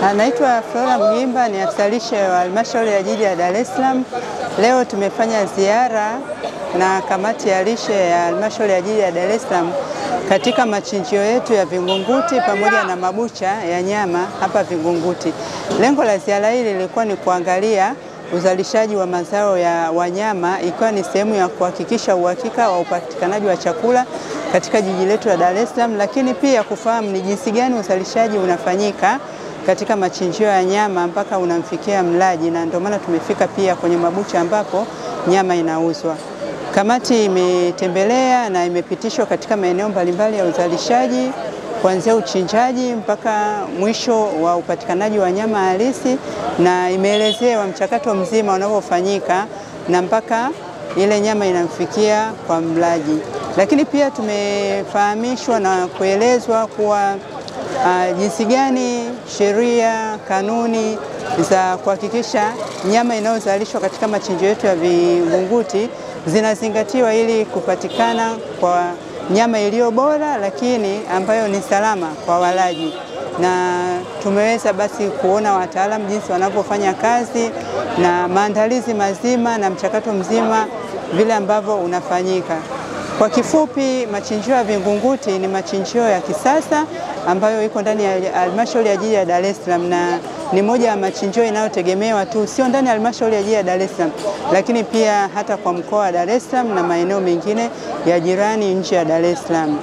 Naitwa Flora Mgimba, ni afisa lishe wa halmashauri ya jiji la Dar es Salaam. Leo tumefanya ziara na kamati ya lishe ya halmashauri ya jiji la Dar es Salaam katika machinjio yetu ya Vingunguti pamoja na mabucha ya nyama hapa Vingunguti. Lengo la ziara hili lilikuwa ni kuangalia uzalishaji wa mazao ya wanyama, ikiwa ni sehemu ya kuhakikisha uhakika wa upatikanaji wa chakula katika jiji letu la Dar es Salaam, lakini pia kufahamu ni jinsi gani uzalishaji unafanyika katika machinjio ya nyama mpaka unamfikia mlaji, na ndio maana tumefika pia kwenye mabucha ambapo nyama inauzwa. Kamati imetembelea na imepitishwa katika maeneo mbalimbali ya uzalishaji, kuanzia uchinjaji mpaka mwisho wa upatikanaji wa nyama halisi, na imeelezewa mchakato mzima unavyofanyika na mpaka ile nyama inamfikia kwa mlaji. Lakini pia tumefahamishwa na kuelezwa kuwa jinsi gani sheria, kanuni za kuhakikisha nyama inayozalishwa katika machinjio yetu ya Vingunguti zinazingatiwa ili kupatikana kwa nyama iliyo bora lakini ambayo ni salama kwa walaji. Na tumeweza basi kuona wataalamu jinsi wanavyofanya kazi na maandalizi mazima na mchakato mzima vile ambavyo unafanyika. Kwa kifupi, machinjio ya Vingunguti ni machinjio ya kisasa ambayo iko ndani ya halmashauri ya jiji la Dar es Salaam, na ni moja ya machinjio inayotegemewa tu sio ndani ya halmashauri ya jiji la Dar es Salaam, lakini pia hata kwa mkoa wa Dar es Salaam na maeneo mengine ya jirani nje ya Dar es Salaam.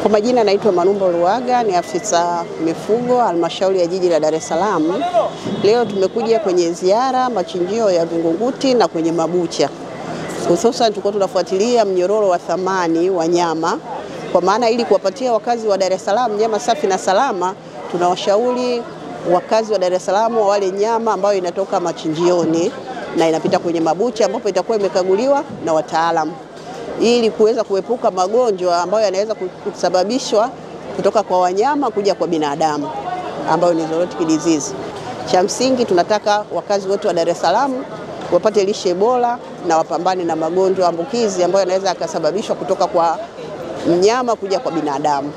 Kwa majina naitwa Manumbo Ruaga, ni afisa mifugo halmashauri ya jiji la Dar es Salaam. Leo tumekuja kwenye ziara machinjio ya Vingunguti na kwenye mabucha. Hususan tulikuwa tunafuatilia mnyororo wa thamani wa nyama, kwa maana ili kuwapatia wakazi wa Dar es Salaam nyama safi na salama, tunawashauri wakazi wa Dar es Salaam wale nyama ambayo inatoka machinjioni na inapita kwenye mabucha ambapo itakuwa imekaguliwa na wataalamu, ili kuweza kuepuka magonjwa ambayo yanaweza kusababishwa kutoka kwa wanyama kuja kwa binadamu ambayo ni zoonotic disease. Cha msingi tunataka wakazi wote wa Dar es Salaam wapate lishe bora na wapambane na magonjwa ambukizi ambayo yanaweza kusababishwa kutoka kwa mnyama kuja kwa binadamu.